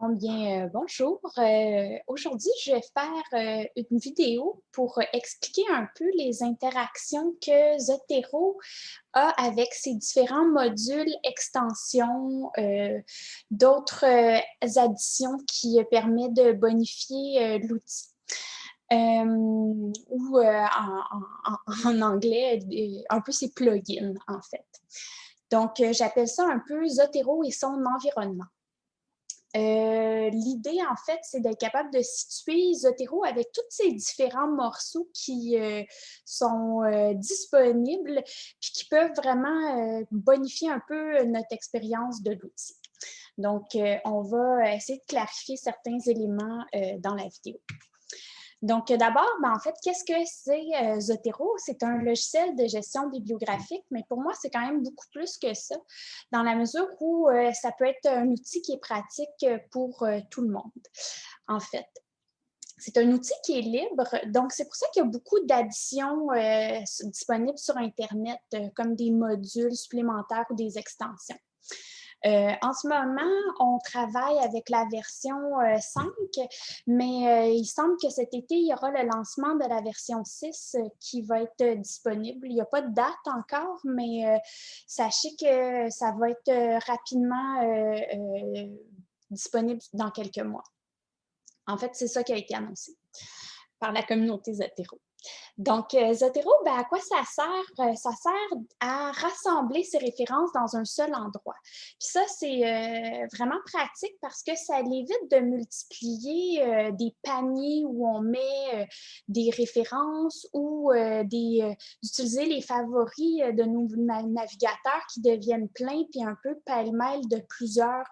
Bien, bonjour. Aujourd'hui, je vais faire une vidéo pour expliquer un peu les interactions que Zotero a avec ses différents modules, extensions, d'autres additions qui permettent de bonifier l'outil. Ou en anglais, un peu ses plugins, en fait. Donc, j'appelle ça un peu Zotero et son environnement. L'idée, en fait, c'est d'être capable de situer Zotero avec tous ces différents morceaux qui sont disponibles puis qui peuvent vraiment bonifier un peu notre expérience de l'outil. Donc, on va essayer de clarifier certains éléments dans la vidéo. Donc, d'abord, en fait, qu'est-ce que c'est Zotero? C'est un logiciel de gestion bibliographique, mais pour moi, c'est quand même beaucoup plus que ça, dans la mesure où ça peut être un outil qui est pratique pour tout le monde, en fait. C'est un outil qui est libre, donc c'est pour ça qu'il y a beaucoup d'additions disponibles sur Internet, comme des modules supplémentaires ou des extensions. En ce moment, on travaille avec la version 5, mais il semble que cet été, il y aura le lancement de la version 6 qui va être disponible. Il n'y a pas de date encore, mais sachez que ça va être rapidement disponible dans quelques mois. En fait, c'est ça qui a été annoncé par la communauté Zotero. Donc, Zotero, à quoi ça sert? Ça sert à rassembler ces références dans un seul endroit. Puis ça, c'est vraiment pratique parce que ça évite de multiplier des paniers où on met des références ou d'utiliser les favoris de nos navigateurs qui deviennent pleins puis un peu pêle-mêle de plusieurs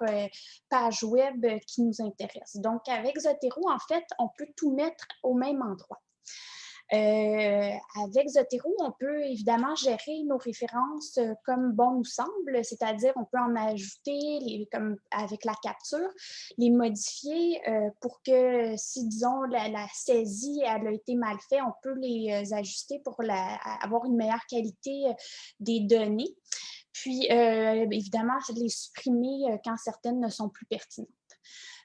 pages web qui nous intéressent. Donc, avec Zotero, en fait, on peut tout mettre au même endroit. Avec Zotero, on peut évidemment gérer nos références comme bon nous semble, c'est-à-dire on peut en ajouter comme avec la capture, les modifier pour que si, disons, la saisie elle a été mal faite, on peut les ajuster pour avoir une meilleure qualité des données. Puis, évidemment, les supprimer quand certaines ne sont plus pertinentes.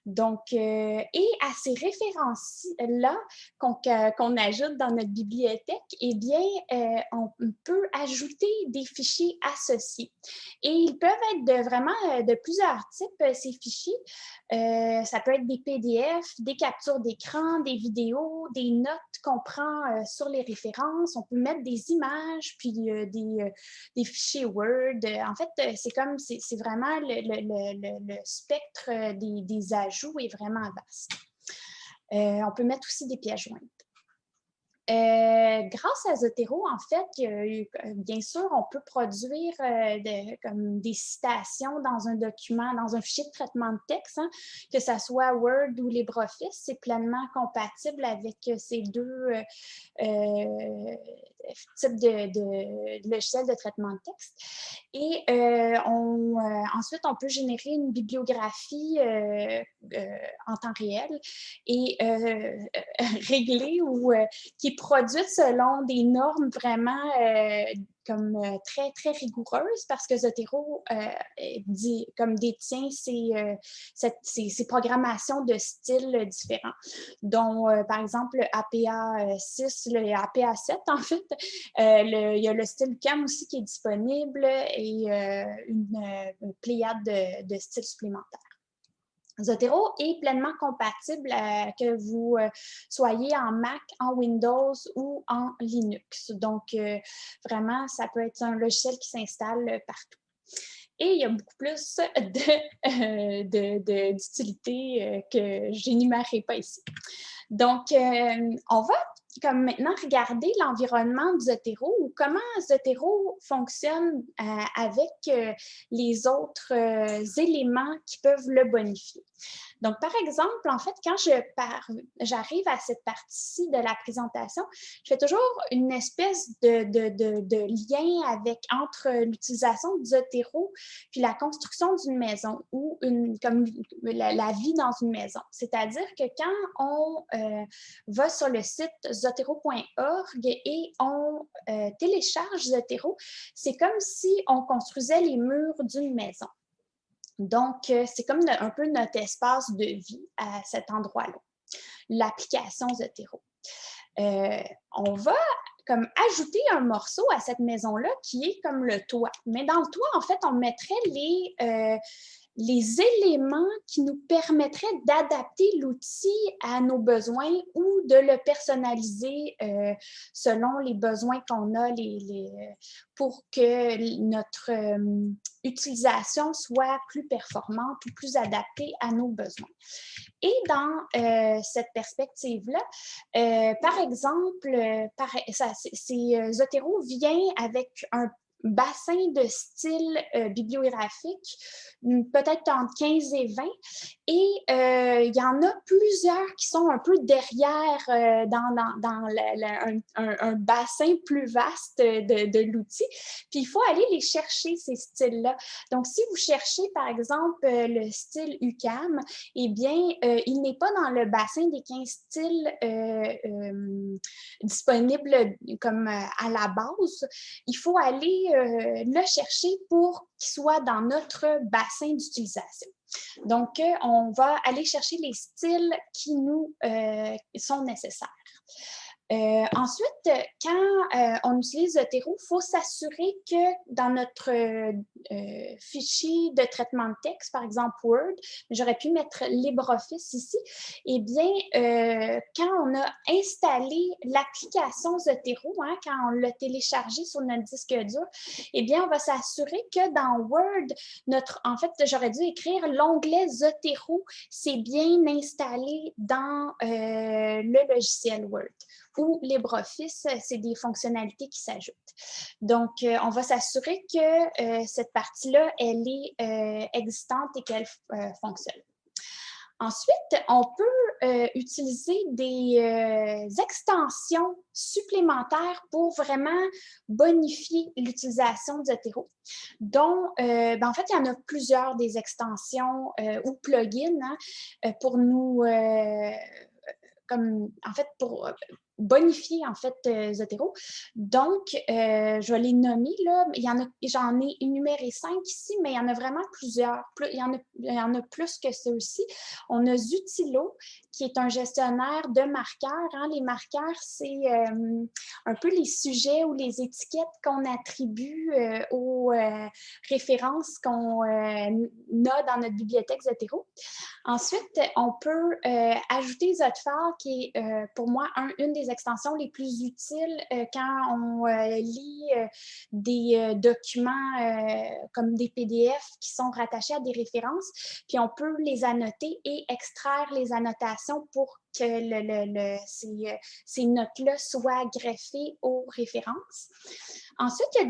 Donc, et à ces références-là qu'on ajoute dans notre bibliothèque, eh bien, on peut ajouter des fichiers associés. Et ils peuvent être vraiment de plusieurs types, ces fichiers. Ça peut être des PDF, des captures d'écran, des vidéos, des notes qu'on prend sur les références. On peut mettre des images, puis des fichiers Word. En fait, c'est vraiment le spectre des ajouts est vraiment vaste. On peut mettre aussi des pièces jointes. Grâce à Zotero, en fait, bien sûr, on peut produire comme des citations dans un document, dans un fichier de traitement de texte, hein, que ce soit Word ou LibreOffice. C'est pleinement compatible avec ces deux types de logiciels de traitement de texte. Et ensuite, on peut générer une bibliographie en temps réel et régler ou qui est produite selon des normes vraiment comme très, très rigoureuses parce que Zotero détient ces programmations de styles différents, dont par exemple le APA 6, le APA 7 en fait. Il y a le style CAM aussi qui est disponible et une pléiade de styles supplémentaires. Zotero est pleinement compatible que vous soyez en Mac, en Windows ou en Linux. Donc, vraiment, ça peut être un logiciel qui s'installe partout. Et il y a beaucoup plus d'utilités que je n'énumérerai pas ici. Donc, on va comme maintenant regarder l'environnement de Zotero ou comment Zotero fonctionne avec les autres éléments qui peuvent le bonifier. Donc, par exemple, en fait, quand j'arrive à cette partie-ci de la présentation, je fais toujours une espèce de lien entre l'utilisation de Zotero puis la construction d'une maison ou comme la vie dans une maison. C'est-à-dire que quand on va sur le site zotero.org et on télécharge Zotero, c'est comme si on construisait les murs d'une maison. Donc, c'est comme un peu notre espace de vie à cet endroit-là, l'application Zotero. On va comme ajouter un morceau à cette maison-là qui est comme le toit. Mais dans le toit, en fait, on mettrait les éléments qui nous permettraient d'adapter l'outil à nos besoins ou de le personnaliser selon les besoins qu'on a pour que notre utilisation soit plus performante ou plus adaptée à nos besoins. Et dans cette perspective-là, par exemple, Zotero vient avec un bassin de style bibliographique, peut-être entre 15 et 20. Et il y en a plusieurs qui sont un peu derrière dans un bassin plus vaste de l'outil. Puis il faut aller les chercher, ces styles-là. Donc, si vous cherchez, par exemple, le style UQAM, eh bien, il n'est pas dans le bassin des 15 styles disponibles comme à la base. Il faut aller le chercher pour qu'il soit dans notre bassin d'utilisation. Donc, on va aller chercher les styles qui nous sont nécessaires. Ensuite, quand on utilise Zotero, il faut s'assurer que dans notre fichier de traitement de texte, par exemple Word, j'aurais pu mettre LibreOffice ici, eh bien, quand on a installé l'application Zotero, hein, quand on l'a téléchargé sur notre disque dur, eh bien, on va s'assurer que dans Word, en fait, j'aurais dû écrire l'onglet Zotero, c'est bien installé dans le logiciel Word. Ou LibreOffice, c'est des fonctionnalités qui s'ajoutent. Donc, on va s'assurer que cette partie-là, elle est existante et qu'elle fonctionne. Ensuite, on peut utiliser des extensions supplémentaires pour vraiment bonifier l'utilisation de Zotero. dont, en fait, il y en a plusieurs des extensions ou plugins pour nous en fait, pour bonifier, en fait, Zotero. Donc, je vais les nommer, là. J'en ai énuméré 5 ici, mais il y en a vraiment plusieurs. Il y en a plus que ceux-ci. On a Zutilo, qui est un gestionnaire de marqueurs. Hein. Les marqueurs, c'est un peu les sujets ou les étiquettes qu'on attribue aux références qu'on a dans notre bibliothèque Zotero. Ensuite, on peut ajouter Zotfile, qui est pour moi une des extensions les plus utiles quand on lit des documents comme des PDF qui sont rattachés à des références, puis on peut les annoter et extraire les annotations pour que ces notes-là soient greffées aux références. Ensuite, il y a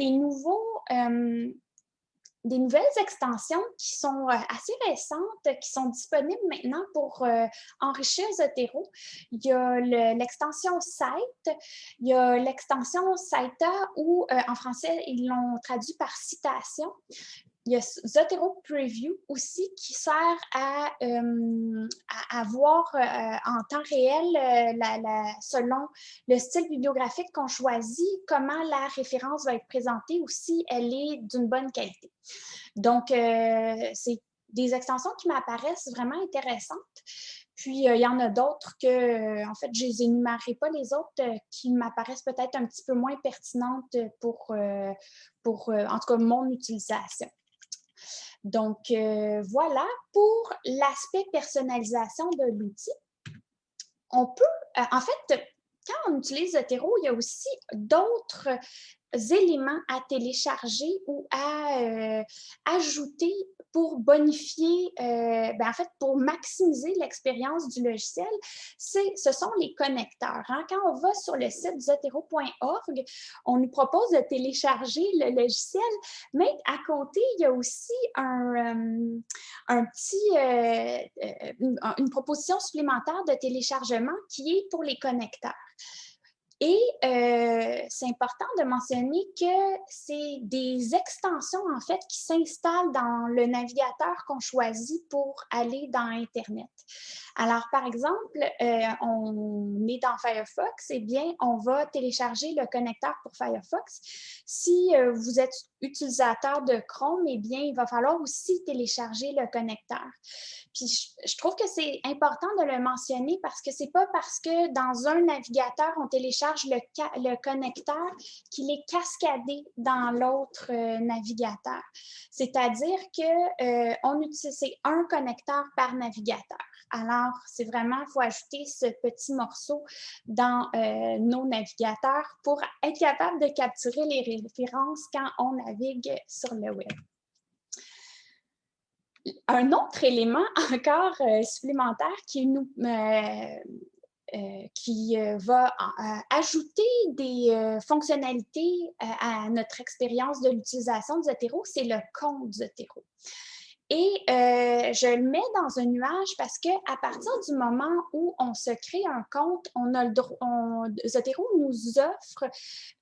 des nouvelles extensions qui sont assez récentes, qui sont disponibles maintenant pour enrichir Zotero. Il y a l'extension Cite, il y a l'extension Cita ou en français, ils l'ont traduit par citation. Il y a Zotero Preview aussi qui sert à voir en temps réel, selon le style bibliographique qu'on choisit, comment la référence va être présentée ou si elle est d'une bonne qualité. Donc, c'est des extensions qui m'apparaissent vraiment intéressantes. Puis, il y en a d'autres que, en fait, je ne les énumérerai pas, les autres qui m'apparaissent peut-être un petit peu moins pertinentes pour en tout cas, mon utilisation. Donc, voilà pour l'aspect personnalisation de l'outil. On peut, en fait, quand on utilise Zotero, il y a aussi d'autres éléments à télécharger ou à ajouter pour bonifier, en fait, pour maximiser l'expérience du logiciel, ce sont les connecteurs. Hein? Quand on va sur le site zotero.org, on nous propose de télécharger le logiciel, mais à côté, il y a aussi une proposition supplémentaire de téléchargement qui est pour les connecteurs. Et c'est important de mentionner que c'est des extensions, en fait, qui s'installent dans le navigateur qu'on choisit pour aller dans Internet. Alors, par exemple, on est dans Firefox, eh bien, on va télécharger le connecteur pour Firefox. Si vous êtes utilisateur de Chrome, eh bien, il va falloir aussi télécharger le connecteur. Puis je trouve que c'est important de le mentionner parce que c'est pas parce que dans un navigateur, on télécharge le connecteur qu'il est cascadé dans l'autre navigateur. C'est-à-dire qu'on utilise un connecteur par navigateur. Alors, c'est vraiment, il faut ajouter ce petit morceau dans nos navigateurs pour être capable de capturer les références quand on navigue sur le web. Un autre élément encore supplémentaire qui va ajouter des fonctionnalités à notre expérience de l'utilisation de Zotero, c'est le compte Zotero. Et je le mets dans un nuage parce qu'à partir du moment où on se crée un compte, Zotero nous offre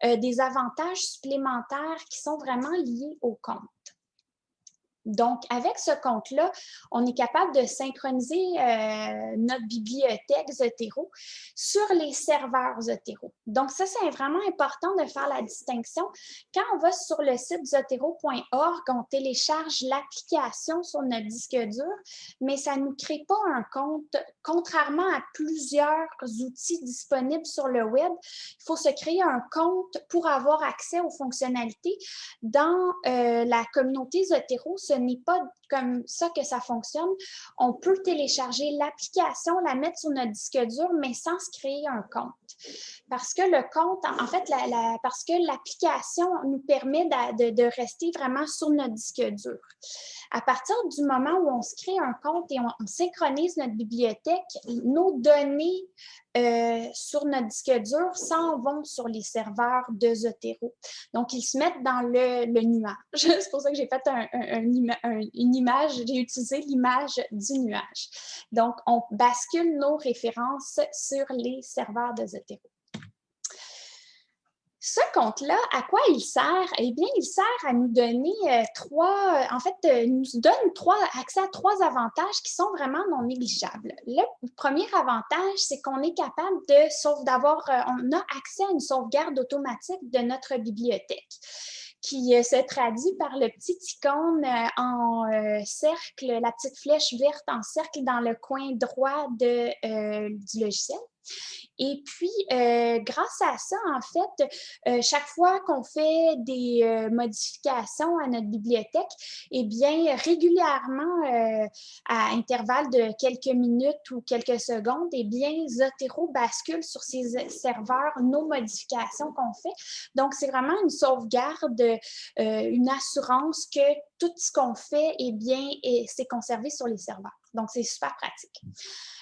des avantages supplémentaires qui sont vraiment liés au compte. Donc, avec ce compte-là, on est capable de synchroniser notre bibliothèque Zotero sur les serveurs Zotero. Donc, ça, c'est vraiment important de faire la distinction. Quand on va sur le site zotero.org, on télécharge l'application sur notre disque dur, mais ça ne nous crée pas un compte. Contrairement à plusieurs outils disponibles sur le web, il faut se créer un compte pour avoir accès aux fonctionnalités. Dans la communauté Zotero, ce n'est pas comme ça que ça fonctionne. On peut télécharger l'application, la mettre sur notre disque dur, mais sans se créer un compte. Parce que le compte, en fait, parce que l'application nous permet de rester vraiment sur notre disque dur. À partir du moment où on se crée un compte et on synchronise notre bibliothèque, nos données sur notre disque dur s'en vont sur les serveurs de Zotero. Donc, ils se mettent dans le nuage. C'est pour ça que j'ai fait une image, j'ai utilisé l'image du nuage. Donc, on bascule nos références sur les serveurs de Zotero. Ce compte-là, à quoi il sert? Eh bien, il sert à nous donner nous donne accès à trois avantages qui sont vraiment non négligeables. Le premier avantage, c'est qu'on est capable on a accès à une sauvegarde automatique de notre bibliothèque qui se traduit par le petit icône en cercle, la petite flèche verte en cercle dans le coin droit du logiciel. Et puis, grâce à ça, en fait, chaque fois qu'on fait des modifications à notre bibliothèque, eh bien, régulièrement, à intervalles de quelques minutes ou quelques secondes, eh bien, Zotero bascule sur ses serveurs nos modifications qu'on fait. Donc, c'est vraiment une sauvegarde, une assurance que tout ce qu'on fait, eh bien, c'est conservé sur les serveurs. Donc, c'est super pratique,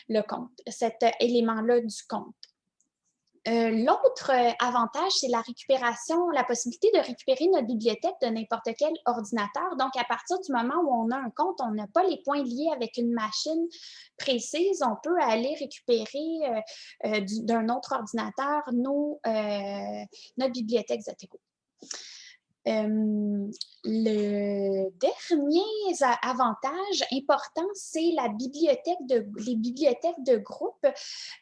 le compte, cet élément-là du compte. L'autre avantage, c'est la possibilité de récupérer notre bibliothèque de n'importe quel ordinateur. Donc, à partir du moment où on a un compte, on n'a pas les points liés avec une machine précise, on peut aller récupérer d'un autre ordinateur notre bibliothèque Zotero. Le dernier avantage important, c'est les bibliothèques de groupe.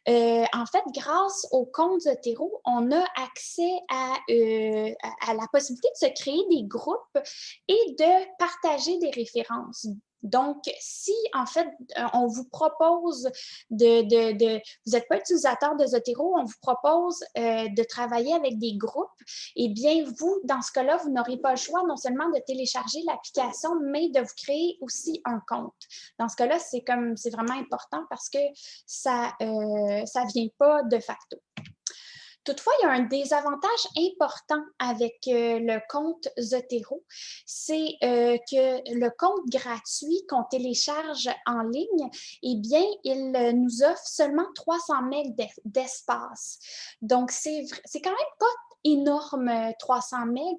En fait, grâce au compte Zotero, on a accès à la possibilité de se créer des groupes et de partager des références. Donc, si, en fait, on vous propose vous n'êtes pas utilisateur de Zotero, on vous propose de travailler avec des groupes, eh bien, vous, dans ce cas-là, vous n'aurez pas le choix non seulement de télécharger l'application, mais de vous créer aussi un compte. Dans ce cas-là, c'est vraiment important parce que ça ne vient pas de facto. Toutefois, il y a un désavantage important avec le compte Zotero, c'est que le compte gratuit qu'on télécharge en ligne, eh bien, il nous offre seulement 300 MB d'espace. Donc, c'est quand même pas énorme 300 MB,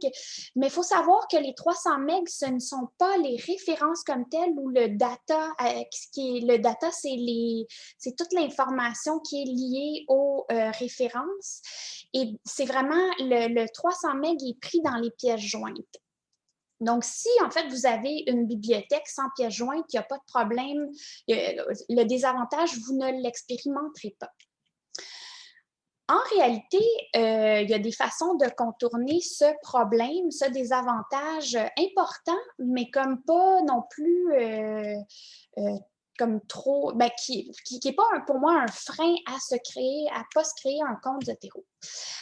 mais il faut savoir que les 300 MB, ce ne sont pas les références comme telles ou le data. Le data, c'est toute l'information qui est liée aux références. Et c'est vraiment le 300 MB est pris dans les pièces jointes. Donc, si en fait vous avez une bibliothèque sans pièces jointes, il n'y a pas de problème, le désavantage, vous ne l'expérimenterez pas. En réalité, il y a des façons de contourner ce problème, ce désavantage important, mais comme pas non plus comme trop, ben, qui n'est pas pour moi un frein à pas se créer un compte Zotero.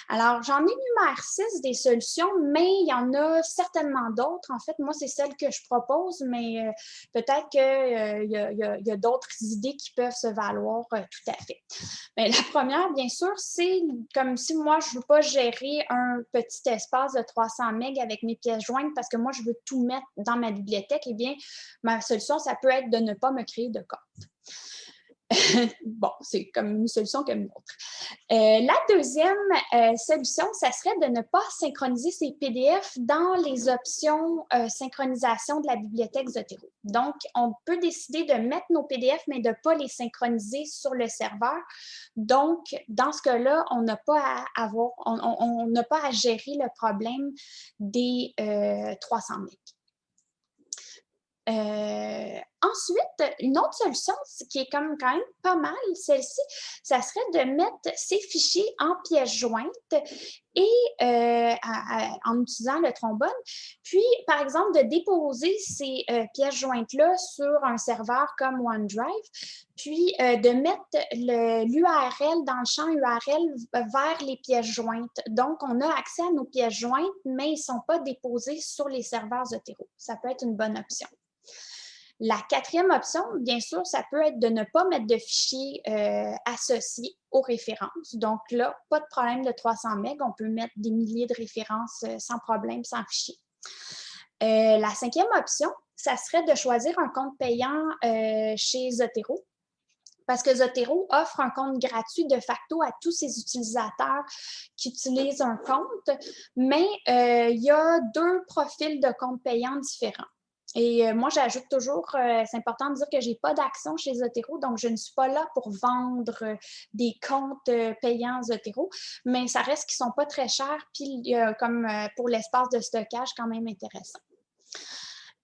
Alors, j'en énumère 6 des solutions, mais il y en a certainement d'autres. En fait, moi, c'est celle que je propose, mais peut-être qu'il y a d'autres idées qui peuvent se valoir tout à fait. Mais la première, bien sûr, c'est comme si moi, je ne veux pas gérer un petit espace de 300 MB avec mes pièces jointes parce que moi, je veux tout mettre dans ma bibliothèque. Eh bien, ma solution, ça peut être de ne pas me créer de compte. Bon, c'est comme une solution comme une autre. La deuxième solution, ça serait de ne pas synchroniser ces PDF dans les options synchronisation de la bibliothèque Zotero. Donc, on peut décider de mettre nos PDF, mais de ne pas les synchroniser sur le serveur. Donc, dans ce cas-là, on n'a pas on n'a pas à gérer le problème des 300 MB. Ensuite, une autre solution qui est quand même pas mal, celle-ci, ça serait de mettre ces fichiers en pièces jointes et en utilisant le trombone. Puis, par exemple, de déposer ces pièces jointes-là sur un serveur comme OneDrive, puis de mettre l'URL dans le champ URL vers les pièces jointes. Donc, on a accès à nos pièces jointes, mais ils ne sont pas déposés sur les serveurs Zotero. Ça peut être une bonne option. La quatrième option, bien sûr, ça peut être de ne pas mettre de fichiers associés aux références. Donc là, pas de problème de 300 MB, on peut mettre des milliers de références sans problème, sans fichier. La cinquième option, ça serait de choisir un compte payant chez Zotero. Parce que Zotero offre un compte gratuit de facto à tous ses utilisateurs qui utilisent un compte, mais il y a 2 profils de comptes payants différents. Et moi, j'ajoute toujours, c'est important de dire que je n'ai pas d'action chez Zotero, donc je ne suis pas là pour vendre des comptes payants Zotero, mais ça reste qu'ils ne sont pas très chers, puis comme pour l'espace de stockage, quand même intéressant.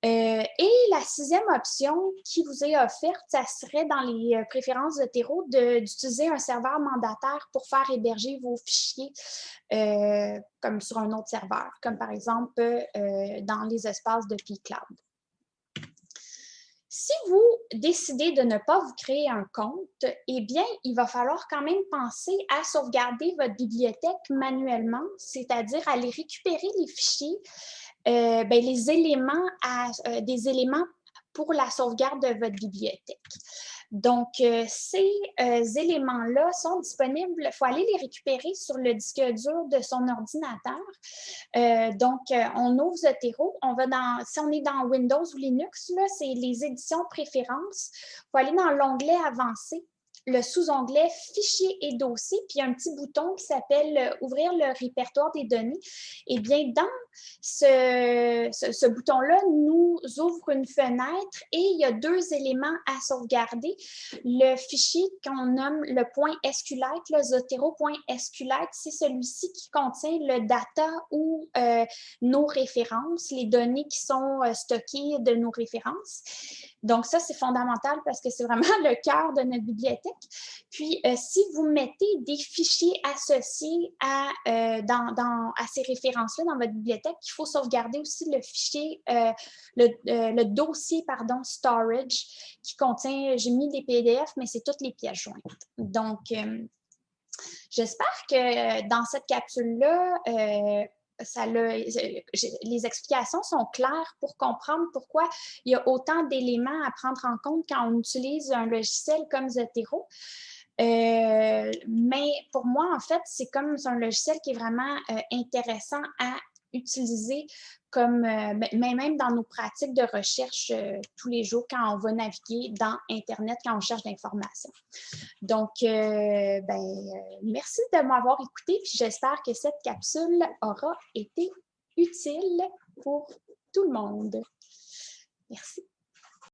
Et la sixième option qui vous est offerte, ça serait dans les préférences Zotero d'utiliser un serveur mandataire pour faire héberger vos fichiers comme sur un autre serveur, comme par exemple dans les espaces de pCloud. Si vous décidez de ne pas vous créer un compte, eh bien, il va falloir quand même penser à sauvegarder votre bibliothèque manuellement, c'est-à-dire aller récupérer les fichiers, les éléments, des éléments pour la sauvegarde de votre bibliothèque. Donc, ces éléments-là sont disponibles, il faut aller les récupérer sur le disque dur de son ordinateur. On ouvre Zotero, si on est dans Windows ou Linux, c'est les éditions préférences. Il faut aller dans l'onglet Avancé, le sous-onglet Fichiers et dossiers, puis il y a un petit bouton qui s'appelle Ouvrir le répertoire des données. Eh bien, dans ce bouton-là nous ouvre une fenêtre et il y a 2 éléments à sauvegarder. Le fichier qu'on nomme le .SQLite, le Zotero.SQLite, c'est celui-ci qui contient le data ou nos références, les données qui sont stockées de nos références. Donc, ça, c'est fondamental parce que c'est vraiment le cœur de notre bibliothèque. Puis, si vous mettez des fichiers associés à ces références-là dans votre bibliothèque, il faut sauvegarder aussi le fichier, le dossier, storage, qui contient, j'ai mis des PDF, mais c'est toutes les pièces jointes. Donc, j'espère que dans cette capsule-là, les explications sont claires pour comprendre pourquoi il y a autant d'éléments à prendre en compte quand on utilise un logiciel comme Zotero. Mais pour moi, en fait, c'est un logiciel qui est vraiment intéressant à utiliser comme, même dans nos pratiques de recherche tous les jours quand on va naviguer dans Internet, quand on cherche l'information. Donc, merci de m'avoir écouté, puis j'espère que cette capsule aura été utile pour tout le monde. Merci.